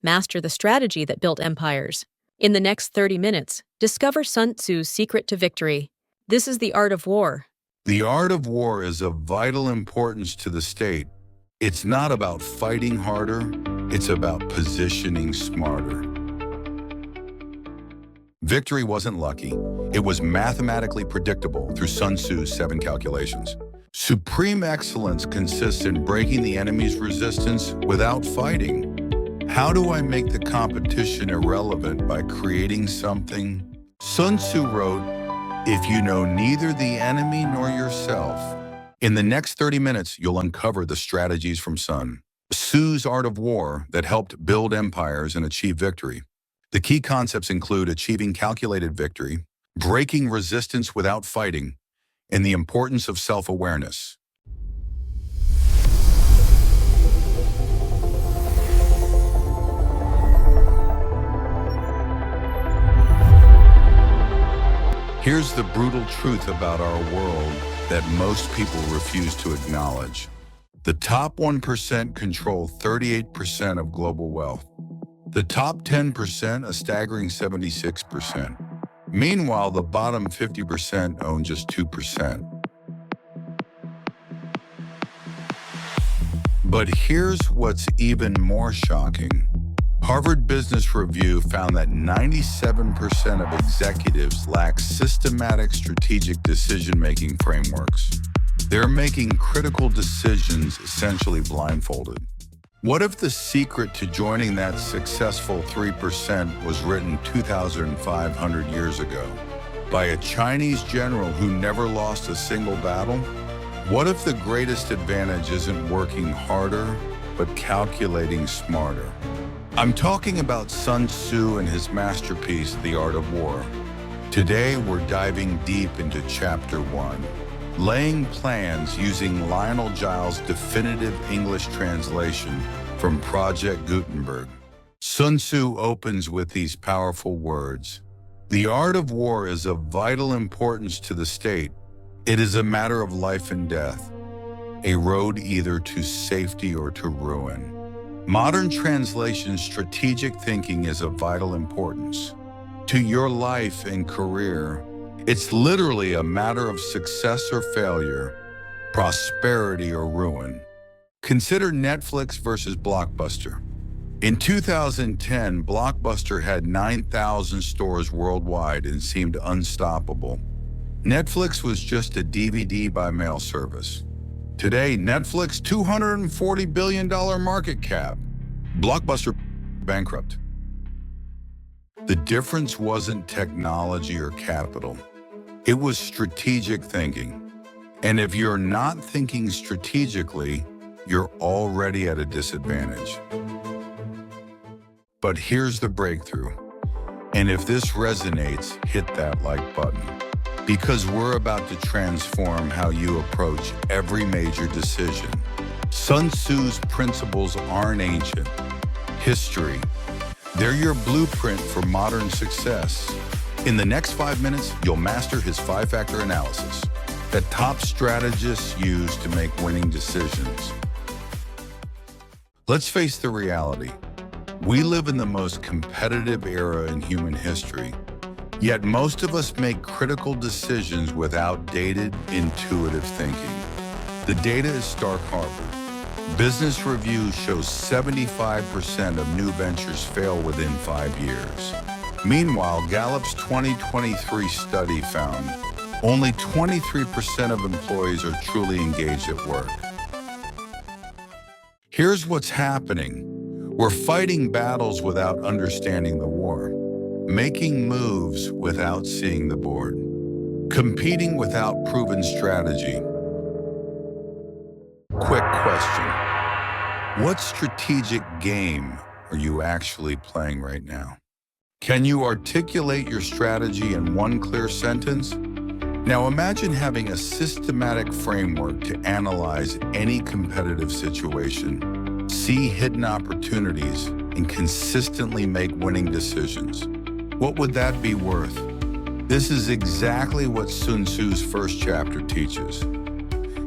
master the strategy that built empires. In the next 30 minutes, discover Sun Tzu's secret to victory. This is the art of war. The art of war is of vital importance to the state. It's not about fighting harder, it's about positioning smarter. Victory wasn't lucky. It was mathematically predictable through Sun Tzu's 7 calculations. Supreme excellence consists in breaking the enemy's resistance without fighting. How do I make the competition irrelevant by creating something? Sun Tzu wrote, "If you know neither the enemy nor yourself." In the next 30 minutes, you'll uncover the strategies from Sun Tzu's art of war that helped build empires and achieve victory. The key concepts include achieving calculated victory, breaking resistance without fighting, and the importance of self-awareness. Here's the brutal truth about our world that most people refuse to acknowledge. The top 1% control 38% of global wealth. The top 10% a staggering 76%. Meanwhile, the bottom 50% own just 2%. But here's what's even more shocking. Harvard Business Review found that 97% of executives lack systematic strategic decision-making frameworks. They're making critical decisions essentially blindfolded. What if the secret to joining that successful 3% was written 2,500 years ago by a Chinese general who never lost a single battle? What if the greatest advantage isn't working harder, but calculating smarter? I'm talking about Sun Tzu and his masterpiece, The Art of War. Today, we're diving deep into Chapter 1, laying plans using Lionel Giles' definitive English translation from Project Gutenberg. Sun Tzu opens with these powerful words. The art of war is of vital importance to the state. It is a matter of life and death, a road either to safety or to ruin. Modern translation strategic thinking is of vital importance. To your life and career, it's literally a matter of success or failure, prosperity or ruin. Consider Netflix versus Blockbuster. In 2010, Blockbuster had 9,000 stores worldwide and seemed unstoppable. Netflix was just a DVD by mail service. Today, Netflix, $240 billion market cap. Blockbuster, bankrupt. The difference wasn't technology or capital. It was strategic thinking. And if you're not thinking strategically, you're already at a disadvantage. But here's the breakthrough. And if this resonates, hit that like button. Because we're about to transform how you approach every major decision. Sun Tzu's principles aren't ancient history. They're your blueprint for modern success. In the next 5 minutes, you'll master his 5-factor analysis that top strategists use to make winning decisions. Let's face the reality. We live in the most competitive era in human history. Yet most of us make critical decisions with outdated, intuitive thinking. The data is stark harbor. Business Review shows 75% of new ventures fail within 5 years. Meanwhile, Gallup's 2023 study found only 23% of employees are truly engaged at work. Here's what's happening. We're fighting battles without understanding the war. Making moves without seeing the board. Competing without proven strategy. Quick question. What strategic game are you actually playing right now? Can you articulate your strategy in one clear sentence? Now imagine having a systematic framework to analyze any competitive situation, see hidden opportunities, and consistently make winning decisions. What would that be worth? This is exactly what Sun Tzu's first chapter teaches.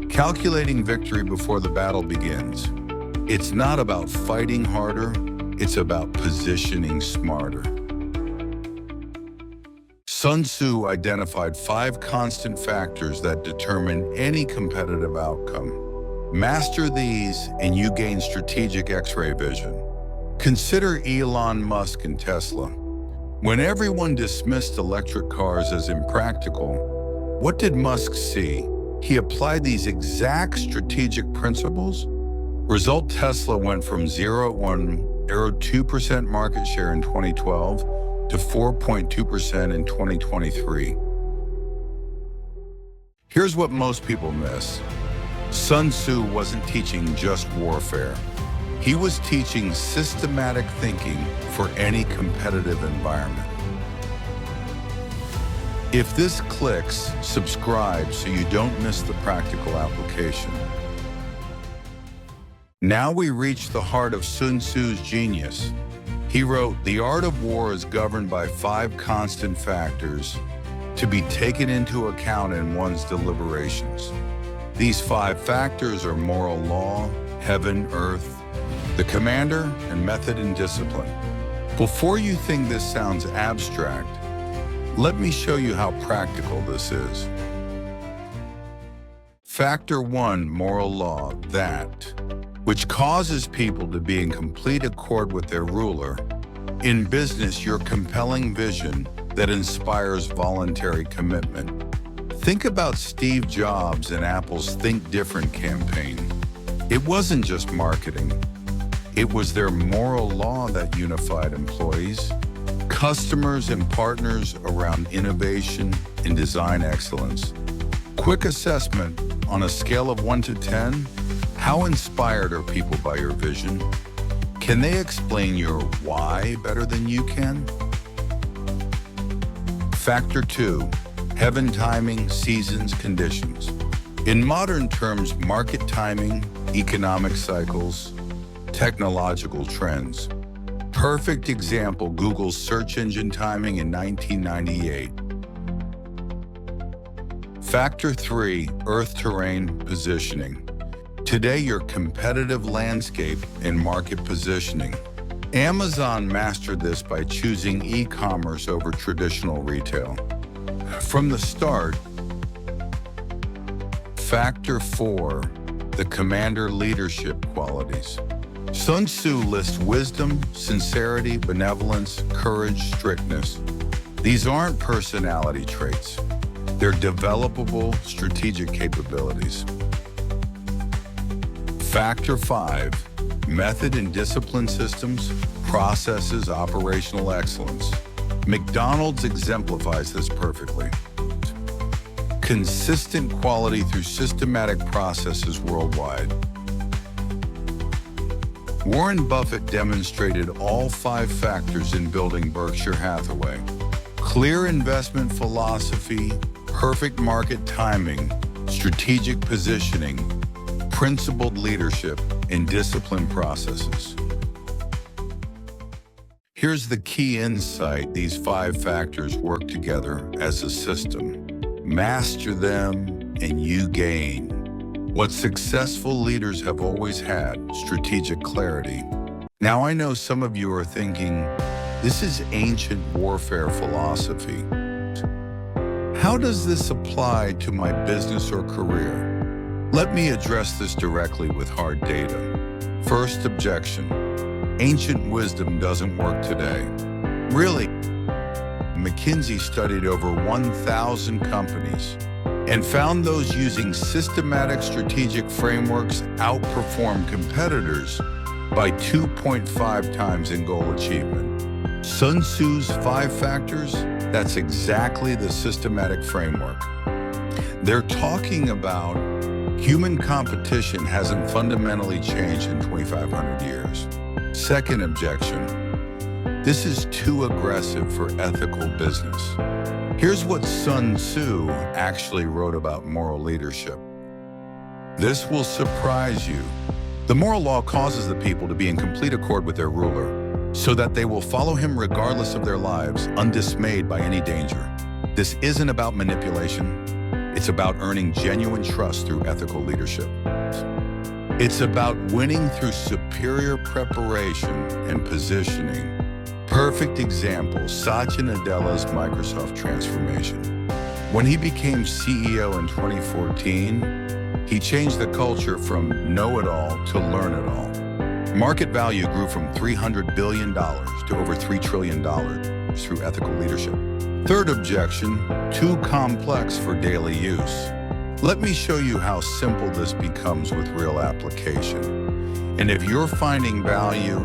Calculating victory before the battle begins. It's not about fighting harder, It's about positioning smarter. Sun Tzu identified 5 constant factors that determine any competitive outcome. Master these and you gain strategic X-ray vision. Consider Elon Musk and Tesla. When everyone dismissed electric cars as impractical, what did Musk see? He applied these exact strategic principles. Result: Tesla went from 0.02% market share in 2012 to 4.2% in 2023. Here's what most people miss. Sun Tzu wasn't teaching just warfare. He was teaching systematic thinking for any competitive environment. If this clicks, subscribe so you don't miss the practical application. Now we reach the heart of Sun Tzu's genius. He wrote, "The art of war is governed by 5 constant factors to be taken into account in one's deliberations. These 5 factors are moral law, heaven, earth, the commander, and method and discipline." Before you think this sounds abstract, let me show you how practical this is. Factor 1, moral law, that which causes people to be in complete accord with their ruler. In business, your compelling vision that inspires voluntary commitment. Think about Steve Jobs and Apple's Think Different campaign. It wasn't just marketing. It was their moral law that unified employees, customers, and partners around innovation and design excellence. Quick assessment: on a scale of 1 to 10, how inspired are people by your vision? Can they explain your why better than you can? Factor 2, heaven, timing, seasons, conditions. In modern terms, market timing, economic cycles, technological trends. Perfect example, Google's search engine timing in 1998. Factor 3, earth, terrain, positioning. Today, your competitive landscape and market positioning. Amazon mastered this by choosing e-commerce over traditional retail. From the start, Factor 4, the commander leadership qualities. Sun Tzu lists wisdom, sincerity, benevolence, courage, strictness. These aren't personality traits. They're developable strategic capabilities. Factor 5, method and discipline systems, processes, operational excellence. McDonald's exemplifies this perfectly. Consistent quality through systematic processes worldwide. Warren Buffett demonstrated all 5 factors in building Berkshire Hathaway. Clear investment philosophy, perfect market timing, strategic positioning, principled leadership, and disciplined processes. Here's the key insight: these 5 factors work together as a system. Master them and you gain what successful leaders have always had: strategic clarity. Now, I know some of you are thinking, this is ancient warfare philosophy. How does this apply to my business or career? Let me address this directly with hard data. First objection: ancient wisdom doesn't work today. Really? McKinsey studied over 1,000 companies and found those using systematic strategic frameworks outperform competitors by 2.5 times in goal achievement. Sun Tzu's 5 factors, that's exactly the systematic framework. They're talking about human competition hasn't fundamentally changed in 2,500 years. Second objection: this is too aggressive for ethical business. Here's what Sun Tzu actually wrote about moral leadership. This will surprise you. The moral law causes the people to be in complete accord with their ruler, so that they will follow him regardless of their lives, undismayed by any danger. This isn't about manipulation. It's about earning genuine trust through ethical leadership. It's about winning through superior preparation and positioning. Perfect example, Satya Nadella's Microsoft transformation. When he became CEO in 2014, he changed the culture from know-it-all to learn-it-all. Market value grew from $300 billion to over $3 trillion through ethical leadership. Third objection, too complex for daily use. Let me show you how simple this becomes with real application. And if you're finding value,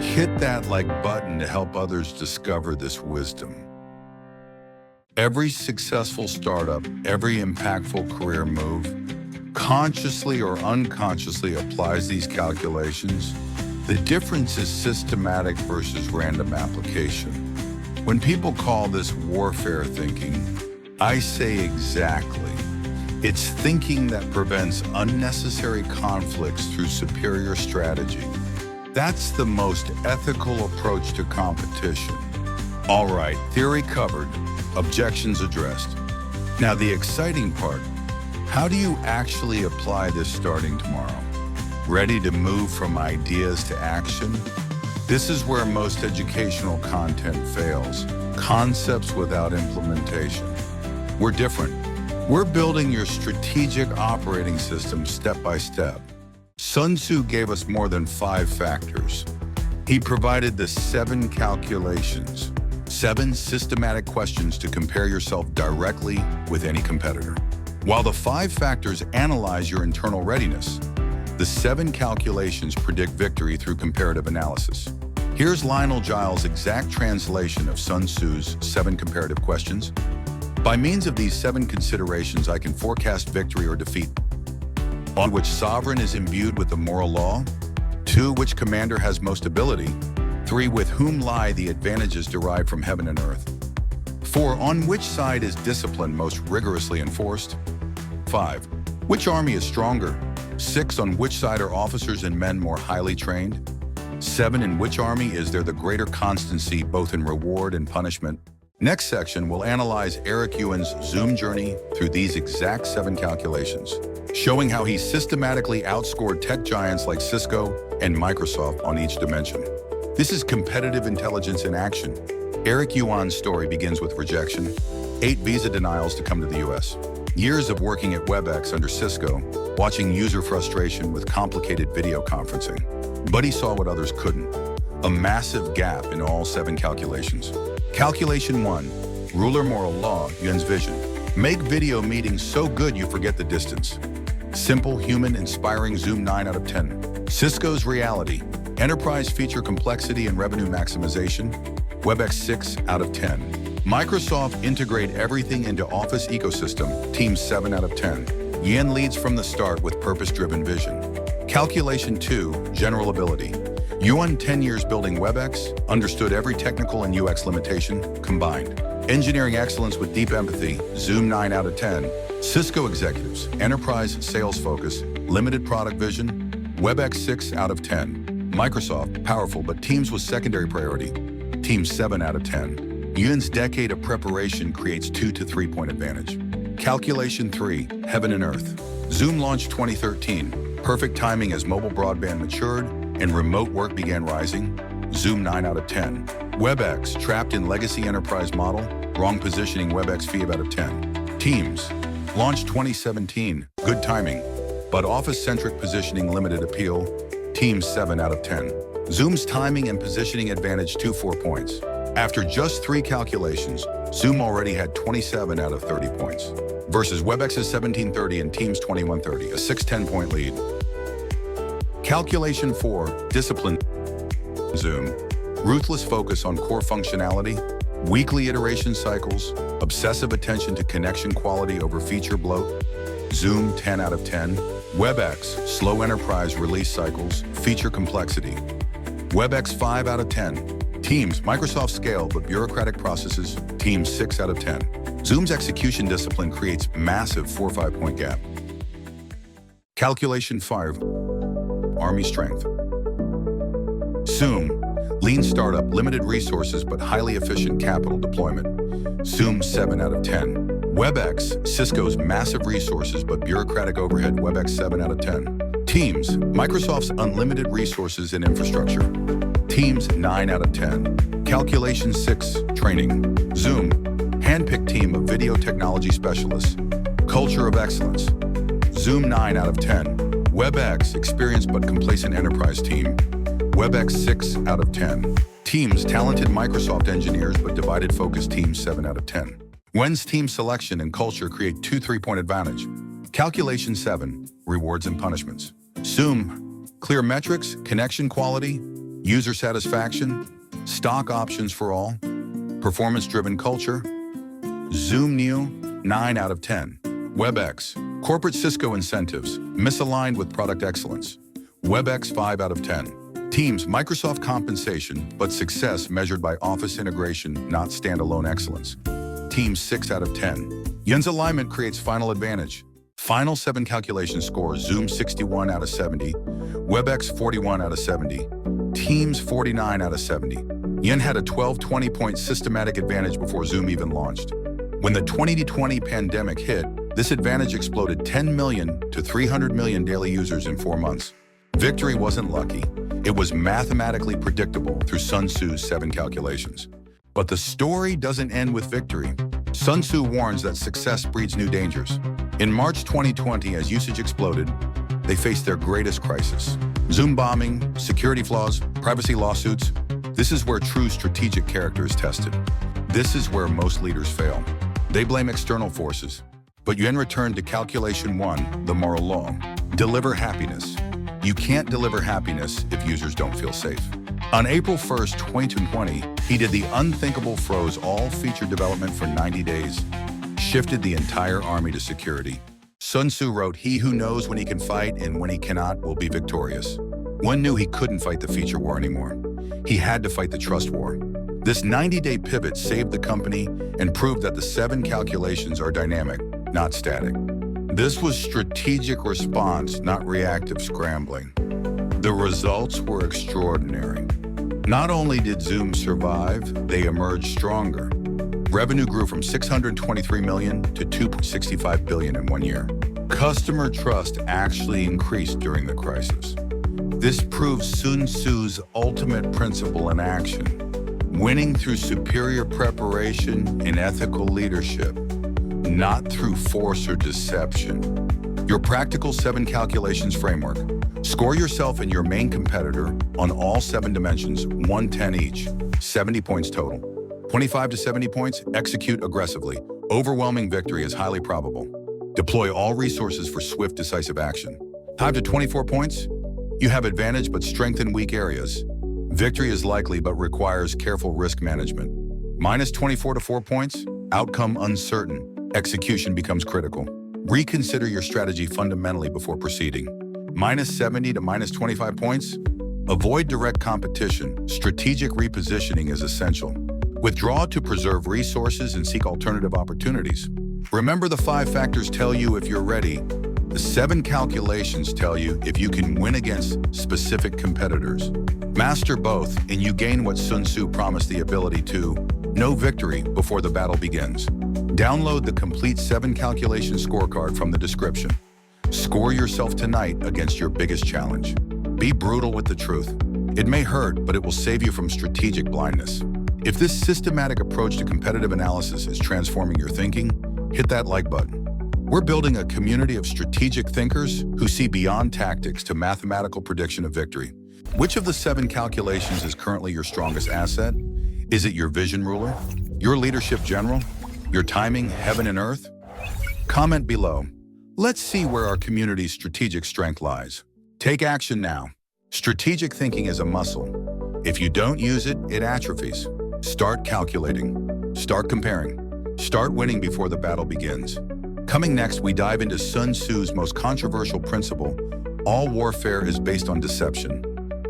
hit that like button to help others discover this wisdom. Every successful startup, every impactful career move, consciously or unconsciously applies these calculations. The difference is systematic versus random application. When people call this warfare thinking, I say exactly. It's thinking that prevents unnecessary conflicts through superior strategy. That's the most ethical approach to competition. All right, theory covered, objections addressed. Now the exciting part, how do you actually apply this starting tomorrow? Ready to move from ideas to action? This is where most educational content fails. Concepts without implementation. We're different. We're building your strategic operating system step by step. Sun Tzu gave us more than 5 factors. He provided the 7 calculations, 7 systematic questions to compare yourself directly with any competitor. While the 5 factors analyze your internal readiness, the 7 calculations predict victory through comparative analysis. Here's Lionel Giles' exact translation of Sun Tzu's 7 comparative questions. By means of these 7 considerations, I can forecast victory or defeat. 1. Which sovereign is imbued with the moral law? 2. Which commander has most ability? 3. With whom lie the advantages derived from heaven and earth? 4. On which side is discipline most rigorously enforced? 5. Which army is stronger? 6. On which side are officers and men more highly trained? 7. In which army is there the greater constancy both in reward and punishment? Next section will analyze Eric Yuan's Zoom journey through these exact 7 calculations, showing how he systematically outscored tech giants like Cisco and Microsoft on each dimension. This is competitive intelligence in action. Eric Yuan's story begins with rejection, 8 visa denials to come to the US, years of working at WebEx under Cisco, watching user frustration with complicated video conferencing. But he saw what others couldn't, a massive gap in all 7 calculations. Calculation 1, ruler moral law, Yuan's vision. Make video meetings so good you forget the distance. Simple, human, inspiring Zoom 9 out of 10. Cisco's reality, enterprise feature complexity and revenue maximization, WebEx 6 out of 10. Microsoft integrate everything into Office ecosystem, Team 7 out of 10. Yuan leads from the start with purpose-driven vision. Calculation 2, general ability. Yuan 10 years building WebEx, understood every technical and UX limitation, combined. Engineering excellence with deep empathy, Zoom 9 out of 10. Cisco executives, enterprise sales focus, limited product vision, WebEx 6 out of 10. Microsoft, powerful but teams with secondary priority, Team 7 out of 10. Yuan's decade of preparation creates 2 to 3 point advantage. Calculation 3, heaven and earth. Zoom launched 2013, perfect timing as mobile broadband matured and remote work began rising, Zoom 9 out of 10. WebEx, trapped in legacy enterprise model, wrong positioning, WebEx 5 out of 10. Teams, launched 2017, good timing, but office-centric positioning, limited appeal, Teams 7 out of 10. Zoom's timing and positioning advantage 4 points. After just 3 calculations, Zoom already had 27 out of 30 points, versus WebEx's 1730 and Teams 2130, a 6-10 point lead. Calculation 4, discipline. Zoom, ruthless focus on core functionality, weekly iteration cycles, obsessive attention to connection quality over feature bloat, Zoom 10 out of 10. WebEx, slow enterprise release cycles, feature complexity, WebEx 5 out of 10. Teams, Microsoft scale but bureaucratic processes, Teams 6 out of 10. Zoom's execution discipline creates massive 4-5 point gap. Calculation 5, Army strength. Zoom, lean startup, limited resources but highly efficient capital deployment, Zoom 7 out of 10. WebEx, Cisco's massive resources but bureaucratic overhead, WebEx 7 out of 10. Teams, Microsoft's unlimited resources and infrastructure. Teams, 9 out of 10. Calculation 6, training. Zoom, handpicked team of video technology specialists. Culture of excellence. Zoom, 9 out of 10. WebEx, experienced but complacent enterprise team. WebEx, 6 out of 10. Teams, talented Microsoft engineers but divided focus team, 7 out of 10. When's team selection and culture create 2 3-point advantage. Calculation 7, rewards and punishments. Zoom, clear metrics, connection quality, user satisfaction, stock options for all, performance-driven culture. Zoom Neo, 9 out of 10. WebEx, corporate Cisco incentives, misaligned with product excellence. WebEx, 5 out of 10. Teams, Microsoft compensation, but success measured by Office integration, not standalone excellence. Teams, 6 out of 10. Yen's alignment creates final advantage. Final 7 calculation score, Zoom 61 out of 70, WebEx 41 out of 70, Teams 49 out of 70. Yen had a 12-20 point systematic advantage before Zoom even launched. When the 2020 pandemic hit, this advantage exploded 10 million to 300 million daily users in 4 months. Victory wasn't lucky. It was mathematically predictable through Sun Tzu's 7 calculations. But the story doesn't end with victory. Sun Tzu warns that success breeds new dangers. In March 2020, as usage exploded, they faced their greatest crisis. Zoom bombing, security flaws, privacy lawsuits. This is where true strategic character is tested. This is where most leaders fail. They blame external forces. But Yuan returned to calculation 1, the moral law. Deliver happiness. You can't deliver happiness if users don't feel safe. On April 1st, 2020, he did the unthinkable, froze all feature development for 90 days, shifted the entire army to security. Sun Tzu wrote, "He who knows when he can fight and when he cannot will be victorious." One knew he couldn't fight the feature war anymore. He had to fight the trust war. This 90-day pivot saved the company and proved that the 7 calculations are dynamic, not static. This was strategic response, not reactive scrambling. The results were extraordinary. Not only did Zoom survive, they emerged stronger. Revenue grew from $623 million to $2.65 billion in 1 year. Customer trust actually increased during the crisis. This proves Sun Tzu's ultimate principle in action: winning through superior preparation and ethical leadership, not through force or deception. Your practical 7 calculations framework. Score yourself and your main competitor on all 7 dimensions, 110 each, 70 points total. 25 to 70 points, execute aggressively. Overwhelming victory is highly probable. Deploy all resources for swift, decisive action. 5 to 24 points, you have advantage but strengthen weak areas. Victory is likely but requires careful risk management. Minus 24 to 4 points, outcome uncertain. Execution becomes critical. Reconsider your strategy fundamentally before proceeding. Minus 70 to minus 25 points, avoid direct competition. Strategic repositioning is essential. Withdraw to preserve resources and seek alternative opportunities. Remember, the 5 factors tell you if you're ready. The 7 calculations tell you if you can win against specific competitors. Master both, and you gain what Sun Tzu promised: the ability to know victory before the battle begins. Download the complete 7 calculation scorecard from the description. Score yourself tonight against your biggest challenge. Be brutal with the truth. It may hurt, but it will save you from strategic blindness. If this systematic approach to competitive analysis is transforming your thinking, hit that like button. We're building a community of strategic thinkers who see beyond tactics to mathematical prediction of victory. Which of the 7 calculations is currently your strongest asset? Is it your vision ruler? Your leadership general? Your timing, heaven and earth? Comment below. Let's see where our community's strategic strength lies. Take action now. Strategic thinking is a muscle. If you don't use it, it atrophies. Start calculating. Start comparing. Start winning before the battle begins. Coming next, we dive into Sun Tzu's most controversial principle: all warfare is based on deception.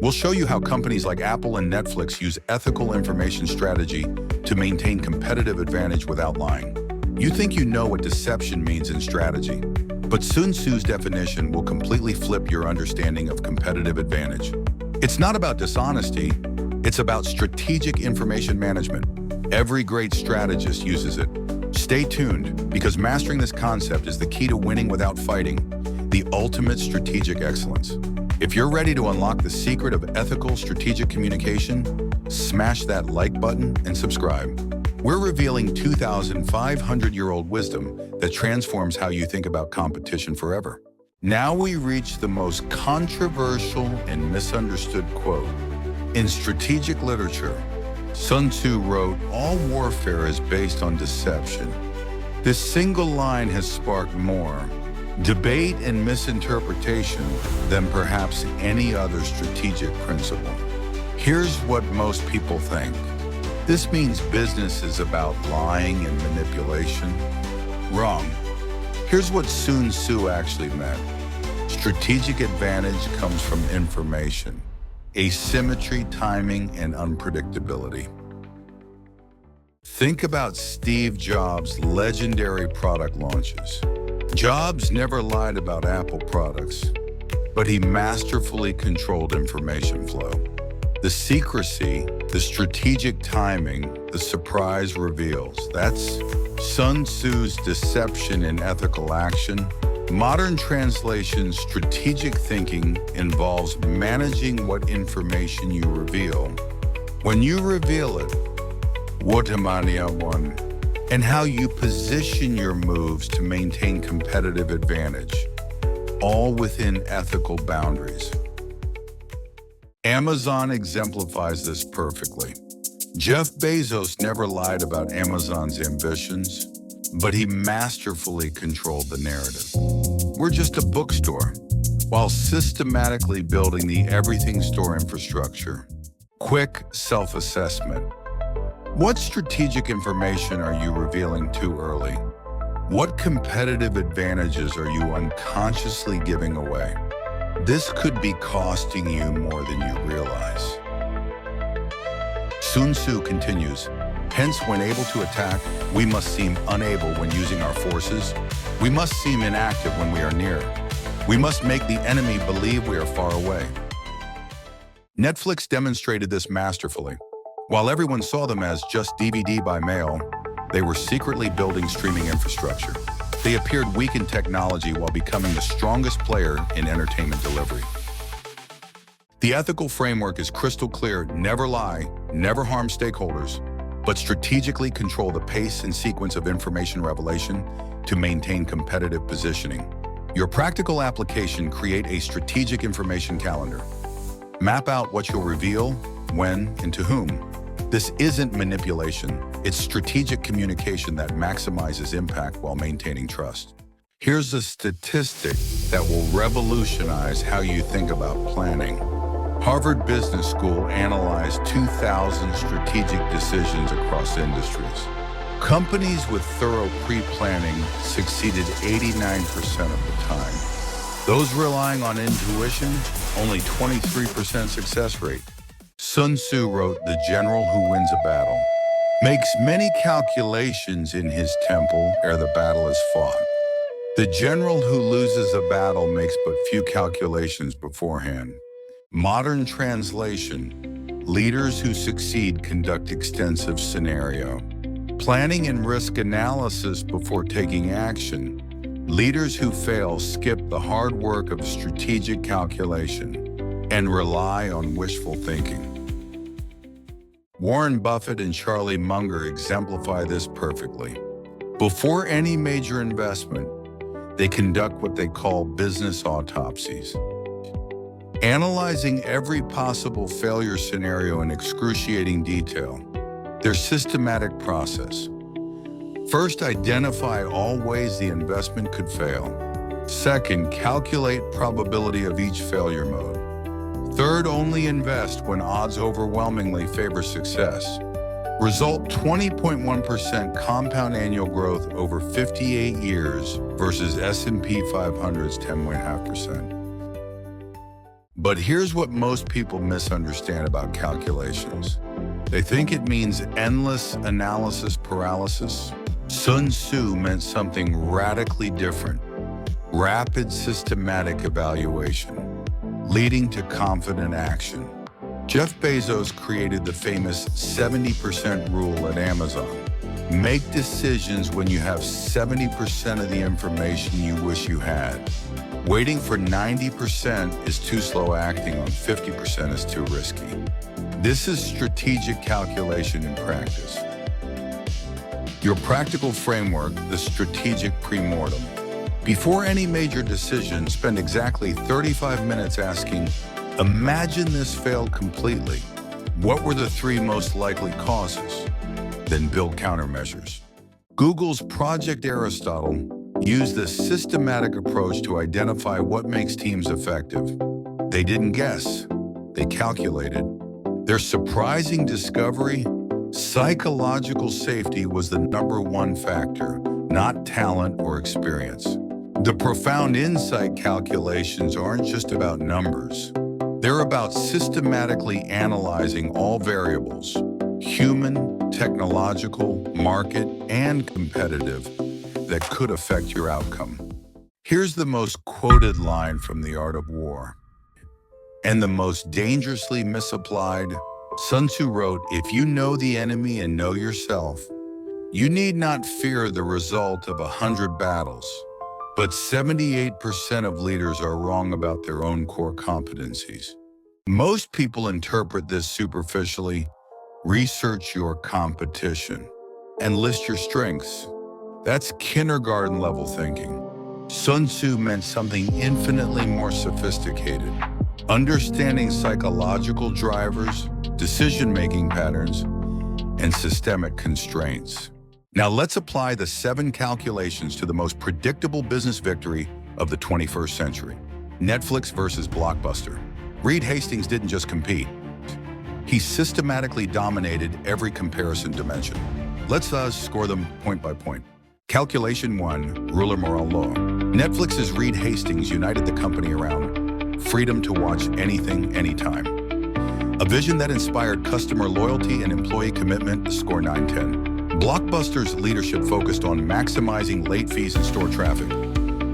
We'll show you how companies like Apple and Netflix use ethical information strategy to maintain competitive advantage without lying. You think you know what deception means in strategy, but Sun Tzu's definition will completely flip your understanding of competitive advantage. It's not about dishonesty, it's about strategic information management. Every great strategist uses it. Stay tuned, because mastering this concept is the key to winning without fighting the ultimate strategic excellence. If you're ready to unlock the secret of ethical strategic communication, smash that like button and subscribe. We're revealing 2,500-year-old wisdom that transforms how you think about competition forever. Now we reach the most controversial and misunderstood quote. In strategic literature, Sun Tzu wrote, "All warfare is based on deception." This single line has sparked more debate and misinterpretation than perhaps any other strategic principle. Here's what most people think. This means business is about lying and manipulation. Wrong. Here's what Sun Tzu actually meant. Strategic advantage comes from information, asymmetry, timing, and unpredictability. Think about Steve Jobs' legendary product launches. Jobs never lied about Apple products, but he masterfully controlled information flow. The secrecy, the strategic timing, the surprise reveals. That's Sun Tzu's deception in ethical action. Modern translation, strategic thinking involves managing what information you reveal. When you reveal it, and how you position your moves to maintain competitive advantage, all within ethical boundaries. Amazon exemplifies this perfectly. Jeff Bezos never lied about Amazon's ambitions, but he masterfully controlled the narrative. We're just a bookstore, while systematically building the everything store infrastructure. Quick self-assessment. What strategic information are you revealing too early? What competitive advantages are you unconsciously giving away? This could be costing you more than you realize. Sun Tzu continues, hence when able to attack, we must seem unable when using our forces. We must seem inactive when we are near. We must make the enemy believe we are far away. Netflix demonstrated this masterfully. While everyone saw them as just DVD by mail, they were secretly building streaming infrastructure. They appeared weak in technology while becoming the strongest player in entertainment delivery. The ethical framework is crystal clear: never lie, never harm stakeholders, but strategically control the pace and sequence of information revelation to maintain competitive positioning. Your practical application: create a strategic information calendar. Map out what you'll reveal, when, and to whom. This isn't manipulation, it's strategic communication that maximizes impact while maintaining trust. Here's a statistic that will revolutionize how you think about planning. Harvard Business School analyzed 2,000 strategic decisions across industries. Companies with thorough pre-planning succeeded 89% of the time. Those relying on intuition, only 23% success rate. Sun Tzu wrote, "The general who wins a battle makes many calculations in his temple ere the battle is fought. The general who loses a battle makes but few calculations beforehand." Modern translation: leaders who succeed conduct extensive scenario planning and risk analysis before taking action. Leaders who fail skip the hard work of strategic calculation and rely on wishful thinking. Warren Buffett and Charlie Munger exemplify this perfectly. Before any major investment, they conduct what they call business autopsies, analyzing every possible failure scenario in excruciating detail. Their systematic process: first, identify all ways the investment could fail. Second, calculate probability of each failure mode. Third, only invest when odds overwhelmingly favor success. Result: 20.1% compound annual growth over 58 years versus S&P 500's 10.5%. But here's what most people misunderstand about calculations. They think it means endless analysis paralysis. Sun Tzu meant something radically different: rapid systematic evaluation, leading to confident action. Jeff Bezos created the famous 70% rule at Amazon. Make decisions when you have 70% of the information you wish you had. Waiting for 90% is too slow, acting on 50% is too risky. This is strategic calculation in practice. Your practical framework, the strategic premortem. Before any major decision, spend exactly 35 minutes asking, imagine this failed completely. What were the 3 most likely causes? Then build countermeasures. Google's Project Aristotle used this systematic approach to identify what makes teams effective. They didn't guess, they calculated. Their surprising discovery, psychological safety was the #1 factor, not talent or experience. The profound insight calculations aren't just about numbers. They're about systematically analyzing all variables, human, technological, market, and competitive, that could affect your outcome. Here's the most quoted line from The Art of War, and the most dangerously misapplied. Sun Tzu wrote, "If you know the enemy and know yourself, you need not fear the result of 100 battles." But 78% of leaders are wrong about their own core competencies. Most people interpret this superficially. Research your competition and list your strengths. That's kindergarten level thinking. Sun Tzu meant something infinitely more sophisticated. Understanding psychological drivers, decision-making patterns, and systemic constraints. Now let's apply the 7 calculations to the most predictable business victory of the 21st century. Netflix versus Blockbuster. Reed Hastings didn't just compete. He systematically dominated every comparison dimension. Let's score them point by point. Calculation 1, ruler moral law. Netflix's Reed Hastings united the company around freedom to watch anything, anytime. A vision that inspired customer loyalty and employee commitment, score 910. Blockbuster's leadership focused on maximizing late fees and store traffic.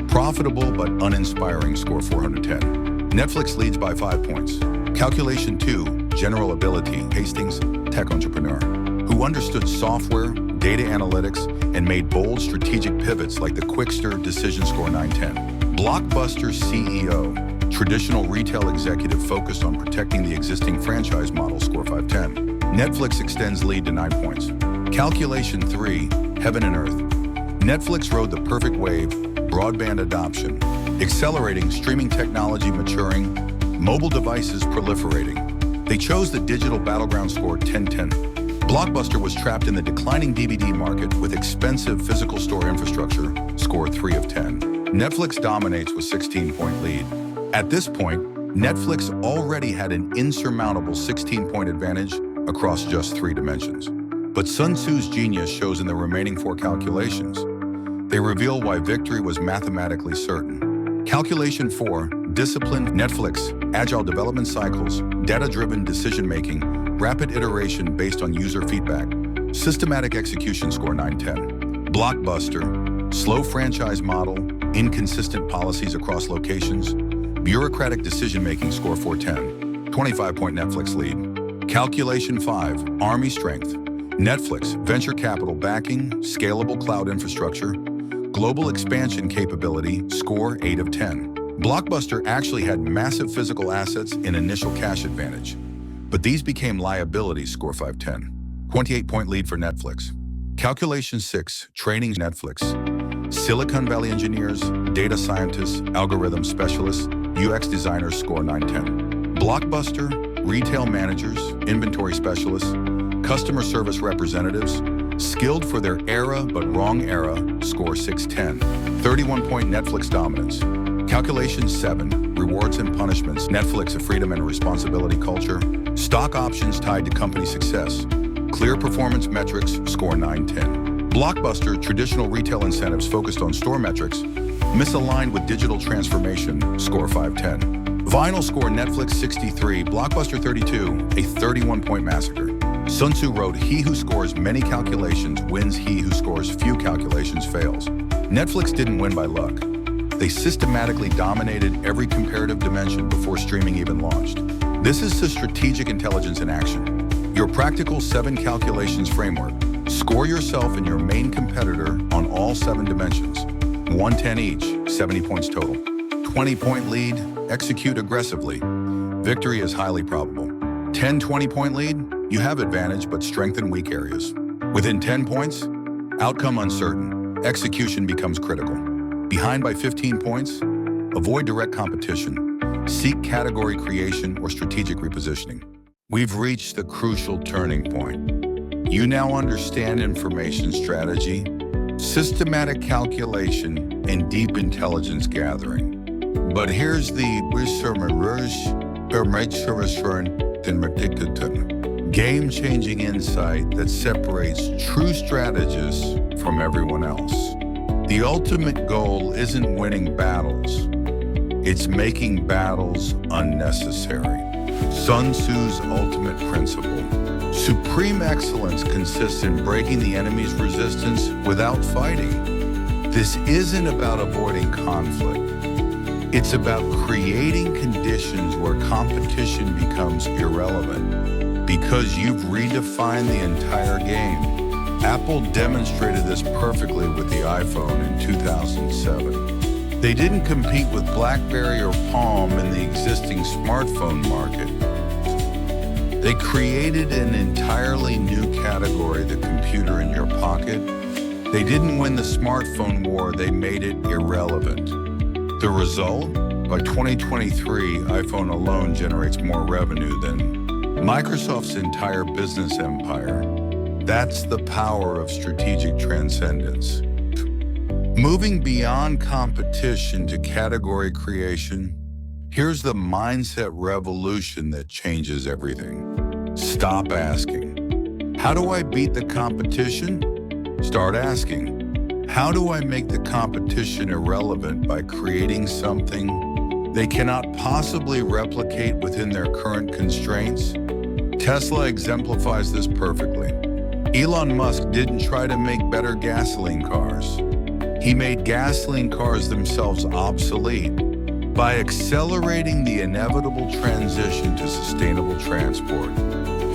Profitable but uninspiring, score 410. Netflix leads by 5 points. Calculation 2, general ability. Hastings, tech entrepreneur, who understood software, data analytics, and made bold strategic pivots like the Quickster decision, score 910. Blockbuster CEO, traditional retail executive focused on protecting the existing franchise model, score 510. Netflix extends lead to 9 points. Calculation 3, heaven and earth. Netflix rode the perfect wave, broadband adoption, accelerating streaming technology maturing, mobile devices proliferating. They chose the digital battleground, score 1010. Blockbuster was trapped in the declining DVD market with expensive physical store infrastructure, score 3 of 10. Netflix dominates with 16-point lead. At this point, Netflix already had an insurmountable 16-point advantage across just 3 dimensions. But Sun Tzu's genius shows in the remaining 4 calculations. They reveal why victory was mathematically certain. Calculation 4, disciplined. Netflix, agile development cycles, data-driven decision-making, rapid iteration based on user feedback, systematic execution, score 910. Blockbuster, slow franchise model, inconsistent policies across locations, bureaucratic decision-making, score 410. 25-point Netflix lead. Calculation 5, army strength. Netflix, venture capital backing, scalable cloud infrastructure, global expansion capability, score 8 of 10. Blockbuster actually had massive physical assets and initial cash advantage, but these became liabilities, score 510. 28-point lead for Netflix. Calculation 6, training. Netflix, Silicon Valley engineers, data scientists, algorithm specialists, UX designers, score 910. Blockbuster, retail managers, inventory specialists, customer service representatives, skilled for their era but wrong era, score 610. 31-point Netflix dominance. Calculation 7, rewards and punishments. Netflix, a freedom and responsibility culture. Stock options tied to company success. Clear performance metrics, score 910. Blockbuster, traditional retail incentives focused on store metrics, misaligned with digital transformation, score 510. Vinyl score Netflix 63, Blockbuster 32, a 31-point massacre. Sun Tzu wrote, "He who scores many calculations wins, he who scores few calculations fails." Netflix didn't win by luck. They systematically dominated every comparative dimension before streaming even launched. This is the strategic intelligence in action. Your practical 7 calculations framework. Score yourself and your main competitor on all 7 dimensions. 110 each, 70 points total. 20-point lead, execute aggressively. Victory is highly probable. 10, 20-point lead, you have advantage but strengthen weak areas. Within 10 points, outcome uncertain, execution becomes critical. Behind by 15 points, avoid direct competition. Seek category creation or strategic repositioning. We've reached the crucial turning point. You now understand information strategy, systematic calculation, and deep intelligence gathering. But here's the game-changing insight that separates true strategists from everyone else. The ultimate goal isn't winning battles. It's making battles unnecessary. Sun Tzu's ultimate principle. Supreme excellence consists in breaking the enemy's resistance without fighting. This isn't about avoiding conflict. It's about creating conditions where competition becomes irrelevant. Because you've redefined the entire game. Apple demonstrated this perfectly with the iPhone in 2007. They didn't compete with BlackBerry or Palm in the existing smartphone market. They created an entirely new category, the computer in your pocket. They didn't win the smartphone war, they made it irrelevant. The result? By 2023, iPhone alone generates more revenue than Microsoft's entire business empire. That's the power of strategic transcendence. Moving beyond competition to category creation, here's the mindset revolution that changes everything. Stop asking, how do I beat the competition? Start asking, how do I make the competition irrelevant by creating something they cannot possibly replicate within their current constraints? Tesla exemplifies this perfectly. Elon Musk didn't try to make better gasoline cars. He made gasoline cars themselves obsolete by accelerating the inevitable transition to sustainable transport.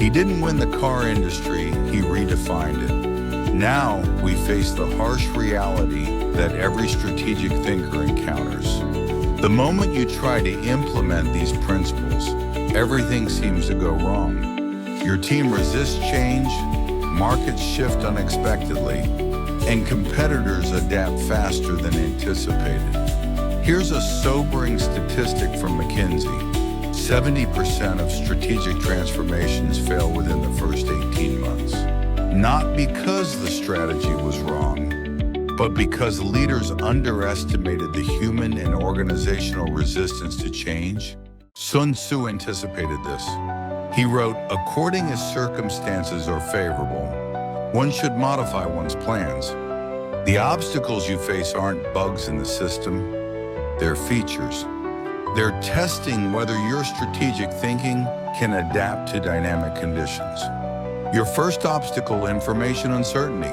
He didn't win the car industry, he redefined it. Now we face the harsh reality that every strategic thinker encounters. The moment you try to implement these principles, everything seems to go wrong. Your team resists change, markets shift unexpectedly, and competitors adapt faster than anticipated. Here's a sobering statistic from McKinsey. 70% of strategic transformations fail within the first 18 months. Not because the strategy was wrong, but because leaders underestimated the human and organizational resistance to change. Sun Tzu anticipated this. He wrote, according as circumstances are favorable, one should modify one's plans. The obstacles you face aren't bugs in the system, they're features. They're testing whether your strategic thinking can adapt to dynamic conditions. Your first obstacle, information uncertainty.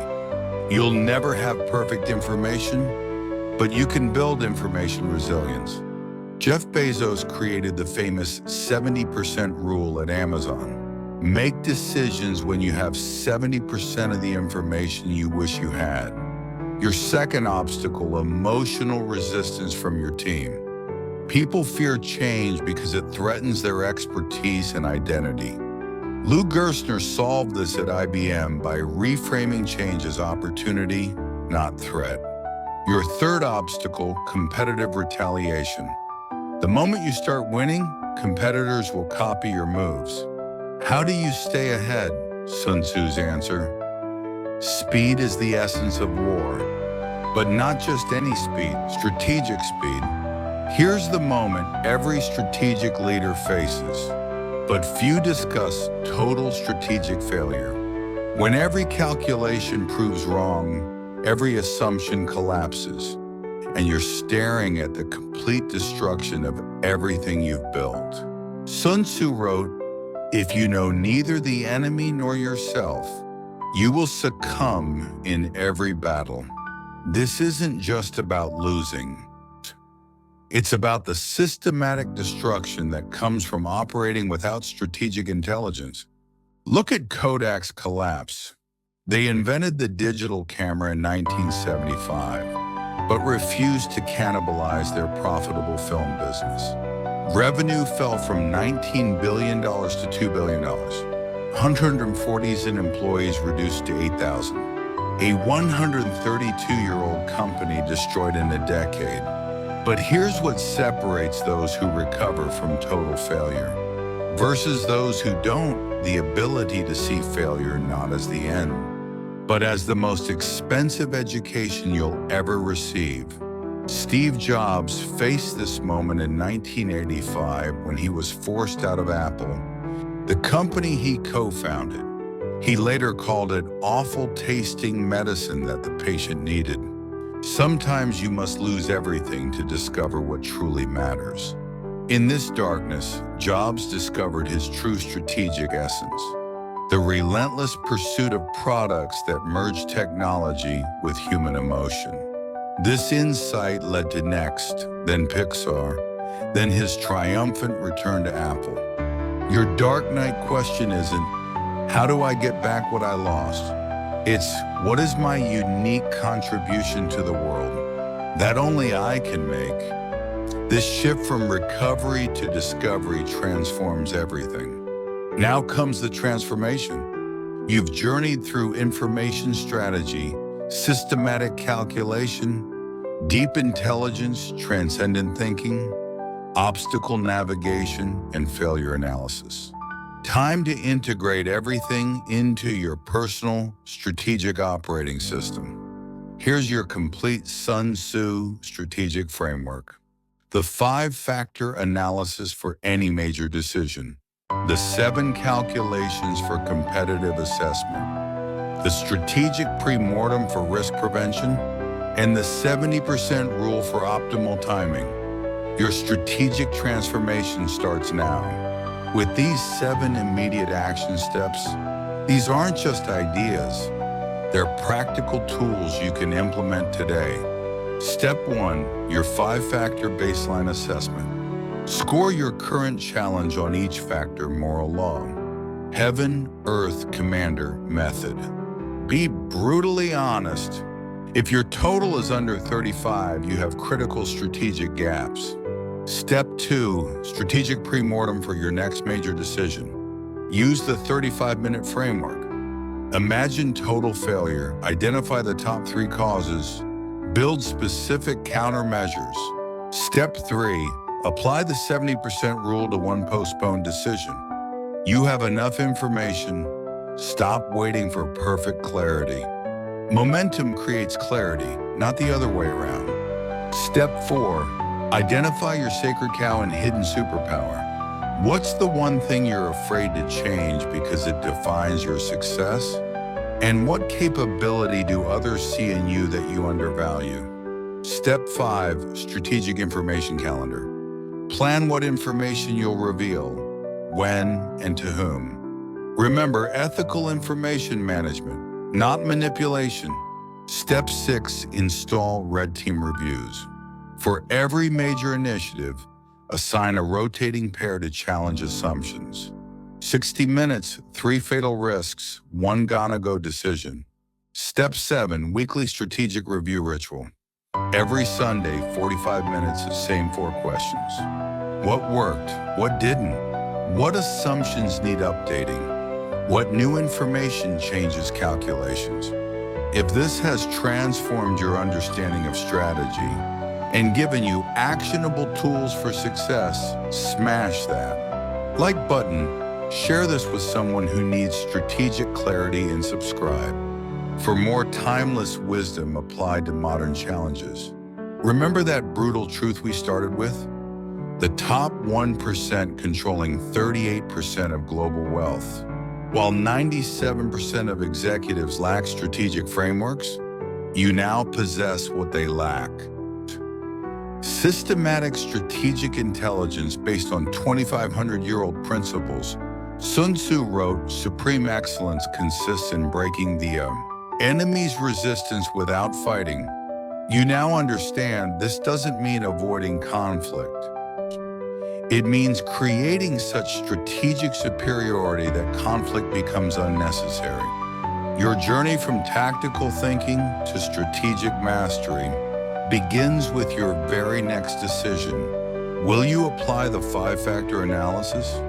You'll never have perfect information, but you can build information resilience. Jeff Bezos created the famous 70% rule at Amazon. Make decisions when you have 70% of the information you wish you had. Your second obstacle, emotional resistance from your team. People fear change because it threatens their expertise and identity. Lou Gerstner solved this at IBM by reframing change as opportunity, not threat. Your third obstacle, competitive retaliation. The moment you start winning, competitors will copy your moves. How do you stay ahead? Sun Tzu's answer. Speed is the essence of war, but not just any speed, strategic speed. Here's the moment every strategic leader faces, but few discuss: total strategic failure. When every calculation proves wrong, every assumption collapses, and you're staring at the complete destruction of everything you've built. Sun Tzu wrote, if you know neither the enemy nor yourself, you will succumb in every battle. This isn't just about losing. It's about the systematic destruction that comes from operating without strategic intelligence. Look at Kodak's collapse. They invented the digital camera in 1975. but refused to cannibalize their profitable film business. Revenue fell from $19 billion to $2 billion. 140s and employees reduced to 8,000. A 132-year-old company destroyed in a decade. But here's what separates those who recover from total failure versus those who don't: the ability to see failure not as the end, but as the most expensive education you'll ever receive. Steve Jobs faced this moment in 1985 when he was forced out of Apple, the company he co-founded. He later called it awful-tasting medicine that the patient needed. Sometimes you must lose everything to discover what truly matters. In this darkness, Jobs discovered his true strategic essence: the relentless pursuit of products that merge technology with human emotion. This insight led to Next, then Pixar, then his triumphant return to Apple. Your dark night question isn't, how do I get back what I lost? It's, what is my unique contribution to the world that only I can make? This shift from recovery to discovery transforms everything. Now comes the transformation. You've journeyed through information strategy, systematic calculation, deep intelligence, transcendent thinking, obstacle navigation, and failure analysis. Time to integrate everything into your personal strategic operating system. Here's your complete Sun Tzu strategic framework. The 5-factor analysis for any major decision. The 7 calculations for competitive assessment. The strategic pre-mortem for risk prevention. And the 70% rule for optimal timing. Your strategic transformation starts now. With these 7 immediate action steps, these aren't just ideas. They're practical tools you can implement today. Step 1, your 5-factor baseline assessment. Score your current challenge on each factor: moral law, heaven, earth, commander, method. Be brutally honest. If your total is under 35, you have critical strategic gaps. Step 2, strategic pre-mortem for your next major decision. Use the 35-minute framework. Imagine total failure, identify the top 3 causes, build specific countermeasures. Step 3, apply the 70% rule to one postponed decision. You have enough information. Stop waiting for perfect clarity. Momentum creates clarity, not the other way around. Step 4, identify your sacred cow and hidden superpower. What's the one thing you're afraid to change because it defines your success? And what capability do others see in you that you undervalue? Step 5, strategic information calendar. Plan what information you'll reveal, when, and to whom. Remember, ethical information management, not manipulation. Step 6, install red team reviews. For every major initiative, assign a rotating pair to challenge assumptions. 60 minutes, 3 fatal risks, 1 gonna-go decision. Step 7, weekly strategic review ritual. Every Sunday, 45 minutes, the same 4 questions. What worked? What didn't? What assumptions need updating? What new information changes calculations? If this has transformed your understanding of strategy and given you actionable tools for success, smash that like button, share this with someone who needs strategic clarity, and subscribe for more timeless wisdom applied to modern challenges. Remember that brutal truth we started with? The top 1% controlling 38% of global wealth. While 97% of executives lack strategic frameworks, you now possess what they lack. Systematic strategic intelligence based on 2,500-year-old principles. Sun Tzu wrote, "Supreme excellence consists in breaking the enemy's resistance without fighting." You now understand this doesn't mean avoiding conflict. It means creating such strategic superiority that conflict becomes unnecessary. Your journey from tactical thinking to strategic mastery begins with your very next decision. Will you apply the 5-factor analysis?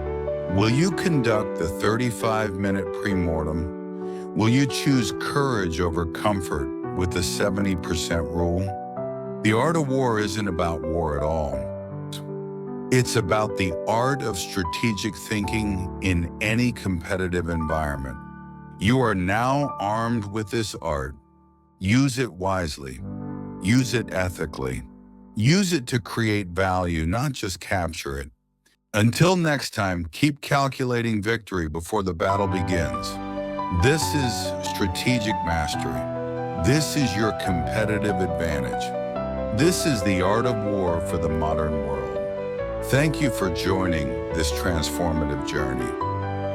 Will you conduct the 35-minute pre-mortem? Will you choose courage over comfort with the 70% rule? The art of war isn't about war at all. It's about the art of strategic thinking in any competitive environment. You are now armed with this art. Use it wisely. Use it ethically. Use it to create value, not just capture it. Until next time, keep calculating victory before the battle begins. This is strategic mastery. This is your competitive advantage. This is the art of war for the modern world. Thank you for joining this transformative journey.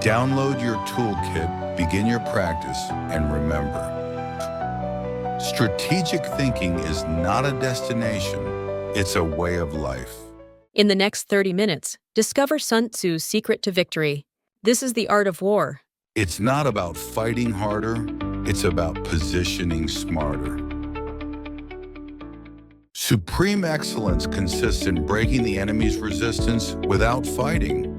Download your toolkit, begin your practice, and remember, strategic thinking is not a destination, it's a way of life. In the next 30 minutes, discover Sun Tzu's secret to victory. This is the art of war. It's not about fighting harder, it's about positioning smarter. Supreme excellence consists in breaking the enemy's resistance without fighting.